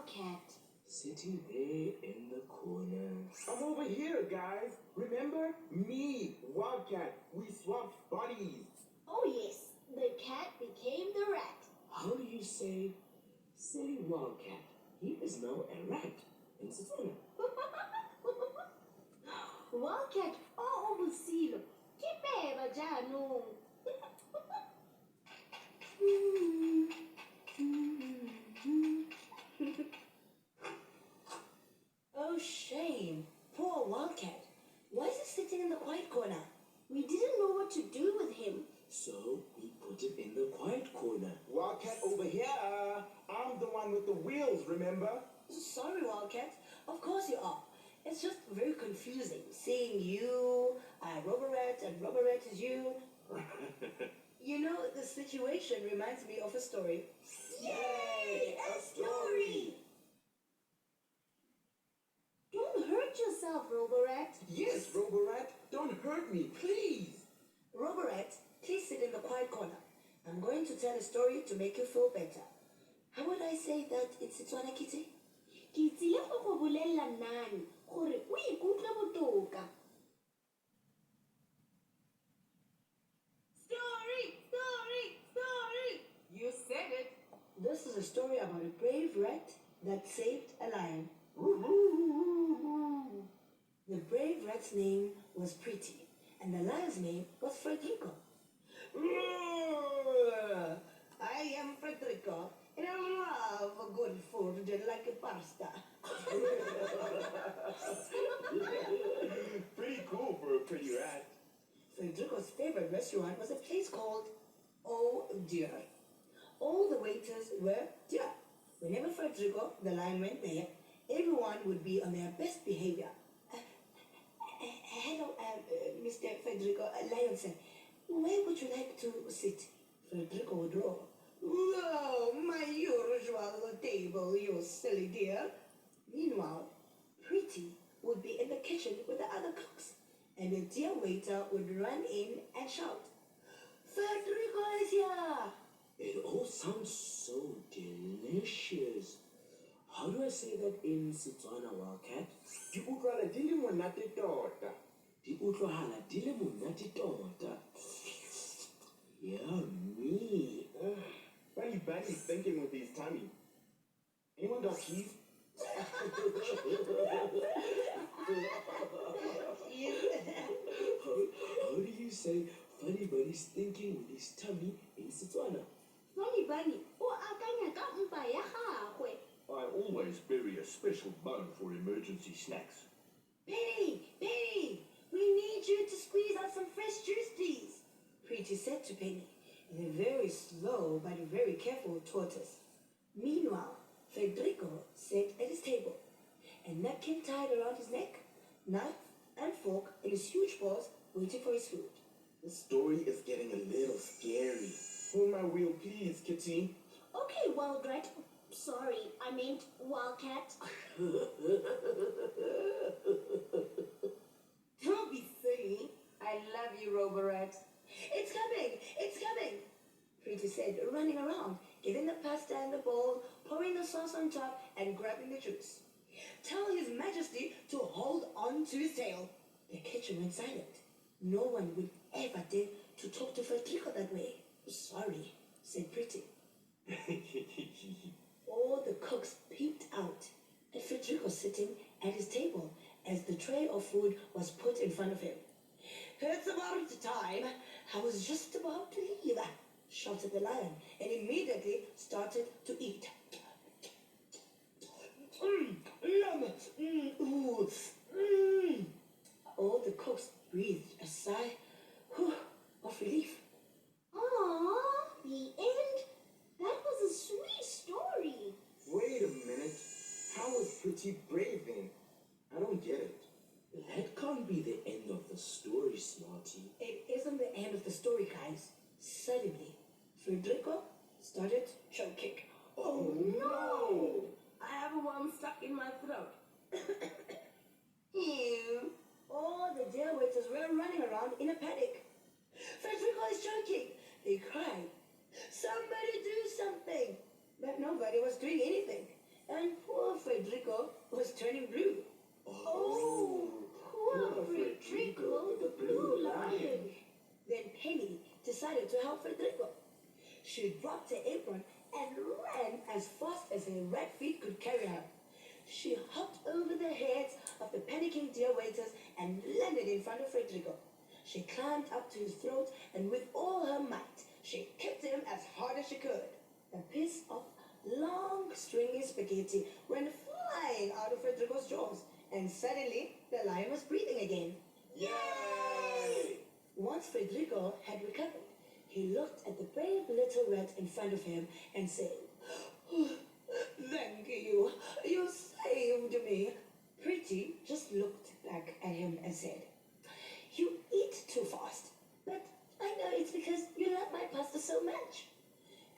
Wildcat? Sitting there in the corner. I'm over here, guys. Remember? Me, Wildcat. We swapped bodies. Oh yes, the cat became the rat. How do you say, silly Wildcat? He is now a rat in Setswana. Wildcat, oh, Busilo. Ke beba jaanong. Oh, shame. Poor Wildcat. Why is he sitting in the quiet corner? We didn't know what to do with him. So we put him in the quiet corner. Wildcat over here. I'm the one with the wheels, remember? Sorry, Wildcat. Of course you are. It's just very confusing seeing you, Rubber Rat, and Rubber Rat is you. You know, the situation reminds me of a story. Yay! A story! Don't hurt yourself, Roborat. Yes, Roborat. Don't hurt me, please. Rubber Rat, please sit in the quiet corner. I'm going to tell a story to make you feel better. How would I say that in Setswana, Kitty? Ke tsile go go bolella nane gore o ikutlwe botoka. Story, story, story. You said it. This is a story about a brave rat that saved a lion. The brave rat's name was Pretty, and the lion's name was Frederico. I am Frederico, and I love good food like pasta. Pretty cool for a pretty rat. Frederico's favorite restaurant was a place called Oh Dear. All the waiters were dear. Whenever Frederico, the lion, went there, everyone would be on their best behavior. Hello, Mr. Federico, lion said, where would you like to sit? Federico would roar. Oh, my usual table, you silly dear. Meanwhile, Pretty would be in the kitchen with the other cooks, and the dear waiter would run in and shout, Federico is here! It all sounds so delicious. How do I say that in Setswana, Wildcat? Di utlwala di le monate tota. Di utlwahala di le monate tota. Yummy. Bunny Bunny's thinking with his tummy. Anyone got keys? How do you say Funny Bunny's thinking with his tummy in Setswana? Funny Bunny, o akanya ka mpa ya gagwe. I always bury a special bone for emergency snacks. Penny, Penny, we need you to squeeze out some fresh juice, please. Pretty said to Penny in a very slow but very careful tortoise. Meanwhile, Federico sat at his table, a napkin tied around his neck, knife and fork in his huge paws, waiting for his food. The story is getting a little scary. Pull my wheel, please, Kitty. Okay, Wild Rat. Sorry, I meant Wildcat. Don't be silly. I love you, Roborat. It's coming! It's coming! Pretty said, running around, getting the pasta in the bowl, pouring the sauce on top, and grabbing the juice. Tell His Majesty to hold on to his tail. The kitchen went silent. No one would ever dare to talk to Federico that way. Sorry, said Pretty. All the cooks peeped out at Federico sitting at his table as the tray of food was put in front of him. It's about time. I was just about to leave, shouted the lion, and immediately started to eat. Yum, ooh, All the cooks breathed a sigh of relief. Aww, the end? That was a sweet story. Wait a minute. How is Pretty brave then? I don't get it. That can't be the end of the story, Smarty. It isn't the end of the story, guys. Suddenly, Federico started choking. Oh no! I have one stuck in my throat. Ew. All the dear waiters were running around in a panic. Federico is choking. They cried. Somebody do something. But nobody was doing anything. and poor Federico was turning blue. Oh, poor Frederico, the blue lion. Then Penny decided to help Federico. She dropped her apron and ran as fast as her red feet could carry her. She hopped over the heads of the panicking deer waiters and landed in front of Federico. She climbed up to his throat and with all her might, she kicked him as hard as she could. A piece of long, stringy spaghetti went flying out of Federico's jaws, and suddenly the lion was breathing again. Yay! Once Federico had recovered, he looked at the brave little rat in front of him and said, "Thank you. You saved me." Pretty just looked back at him and said, "You eat too fast, but I know it's because you love my pasta so much."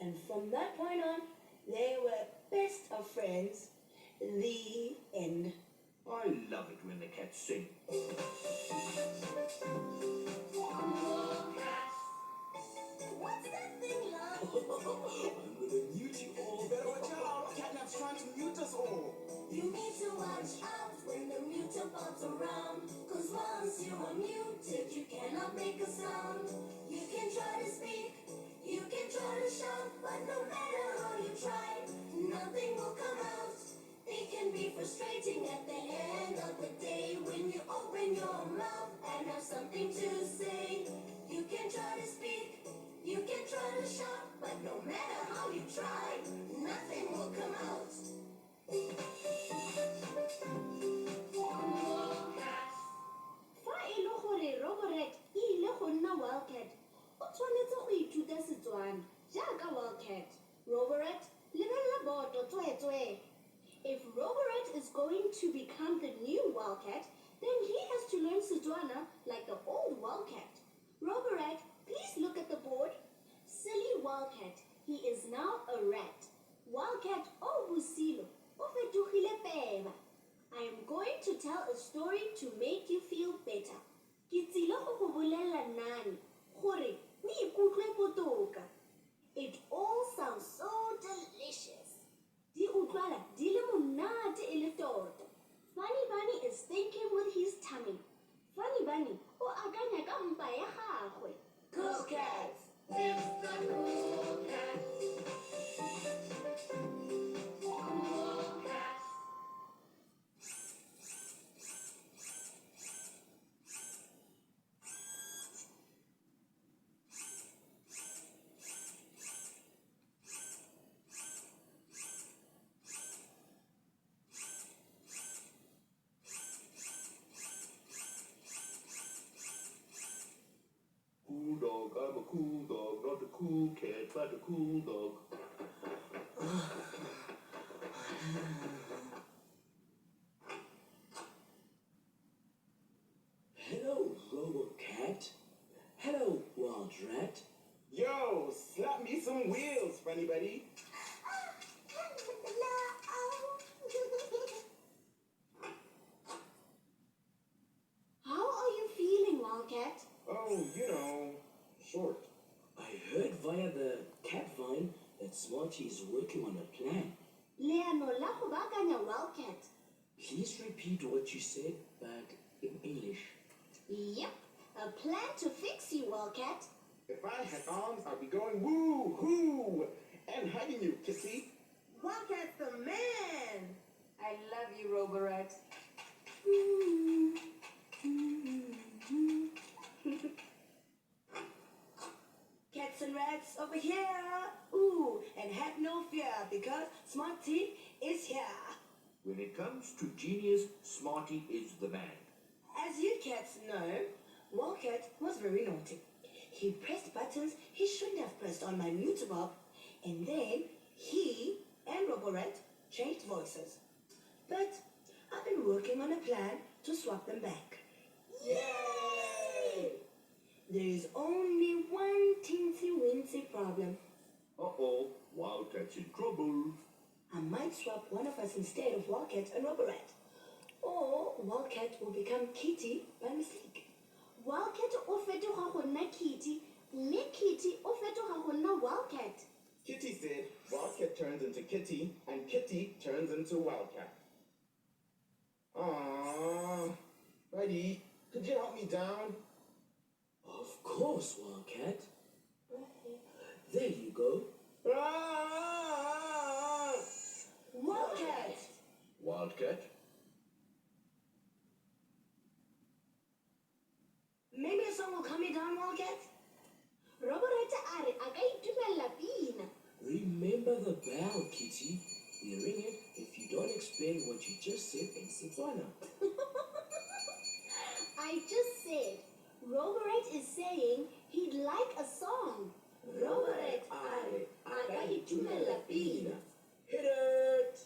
And from that point on, they were best of friends. The end. I love it when the cats sing. What's that thing, huh? I'm gonna mute you all. Better watch out. Catnap's trying to mute us all. You need to watch out when the mutant pops around. Cause once you're unmuted, you cannot make a sound. You can try to speak, you can try to shout, but no matter how you try, nothing will come out. It can be frustrating at the end of the day when you open your mouth and have something to say. You can try to speak, you can try to shout, but no matter how you try, nothing will come out. Fa e le gore Robert e ile go nna wildcat, o tshwanetse go ithuta Setswana jaaka wildcat. Robert, lebella boto tswetswe. If Robert is going to become the new wildcat, then he has to learn Setswana like the old wildcat. Robert, please look at the board. Silly wildcat, he is now a rat. Wildcat o bosilo, o fetogile peba. I am going to tell a story to make you feel better. Ke tsile go go bolelela nane gore o ikutlwe botoka. It all sounds so delicious. Di utlwala di le monate e le tota. Funny Bunny is thinking with his tummy. Funny Bunny o akanya ka mpa ya gagwe. Cool cats. It's the cool cats. Cool cats. Cool dog, I'm a cool dog, not a cool cat, but a cool dog. Hello, Robocat. Hello, Wild Rat. Yo, slap me some wheels, funny buddy. How are you feeling, Wildcat? Oh, you know, short. I heard via the cat vine that Smarty is working on a plan. Leano la go baakanya Wildcat. Please repeat what you said, but in English. Yep, a plan to fix you, Wildcat. If I had arms, I'd be going woo-hoo and hugging you, Kissy. Wildcat's the man! I love you, Robert. Cats and rats over here. Ooh, and have no fear because Smarty is here. When it comes to genius, Smarty is the man. As you cats know, Wildcat was very naughty. He pressed buttons he shouldn't have pressed on my mute bob, and then he and Robert changed voices. But I've been working on a plan to swap them back. Yay! There is only one teensy-weensy problem. Uh-oh, Wildcat's in trouble. I might swap one of us instead of Wildcat and Robert. Or Wildcat will become Kitty by mistake. Wildcat o fetoga go nna Kitty, mme Kitty o fetoga go nna Wildcat. Kitty said Wildcat turns into Kitty, and Kitty turns into Wildcat. Aww. Buddy, could you help me down? Of course, Wildcat. There you go. Ah! Wildcat! Wildcat. Maybe a song will calm you down, Wildcat? Robert a re a ka itumella pina. Remember the bell, Kitty. We ring it if you don't explain what you just said in Setswana. I just said Robert is saying he'd like a song. Robert a re a ka itumella pina. Hit it!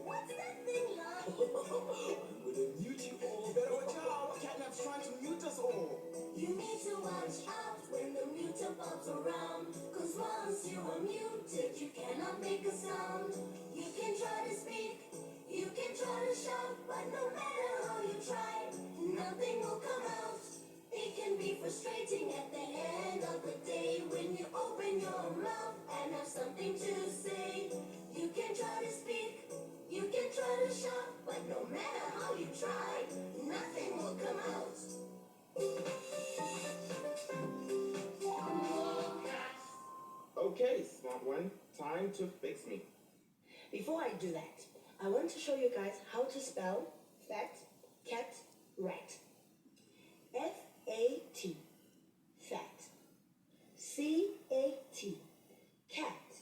What's that thing like? I'm gonna mute you all. Better watch out! Catnap's trying to mute us all. You need to watch out when the muter bobs around. Cause once you are muted, you cannot make a sound. You can try to speak, you can try to shout, but no matter how you try, nothing will come out. It can be frustrating at the end of the day when you open your mouth and have something to say. You can try to speak, you can try to shout, but no matter how you try, nothing will come out. Okay, smart one. Time to fix me. Before I do that, I want to show you guys how to spell fat, cat, rat. F-A-T, fat. C-A-T, cat.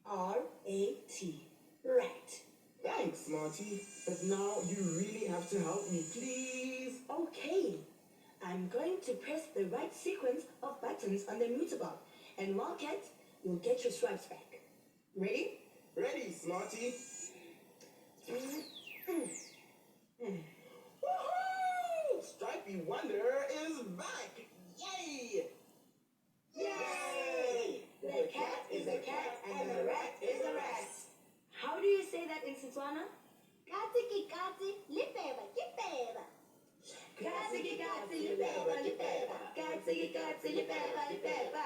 R-A-T, rat. Thanks, Smarty. But now you really have to help me, please. Okay, I'm going to press the right sequence of buttons on the muter board, and Wildcat, you'll get your stripes back. Ready? Ready, Smarty. Woohoo! Stripey Wonder is back! Yay! Yay! The cat is a cat and the rat is a rat. How do you say that in Setswana? Katse ke katse, le peba ke peba. Katse ke katse, lipeba, lipeba. Katse ke katse, lipeba, lipeba.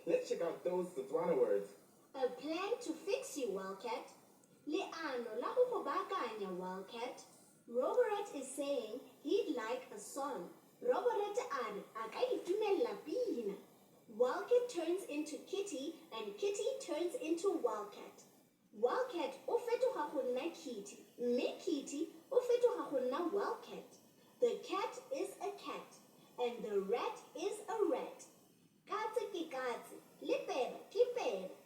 Let's check out those Setswana words. A plan to fix you, Wildcat. Leano la go go baakanya, Wildcat. Robert is saying he'd like a song. Robert a re a ka itumella pina. Wildcat turns into Kitty and Kitty turns into Wildcat. Wildcat o fetoga go nna Kitty, mme Kitty o fetoga go nna Wildcat. The cat is a cat and the rat is a rat. Katse ke katse, le peba ke peba.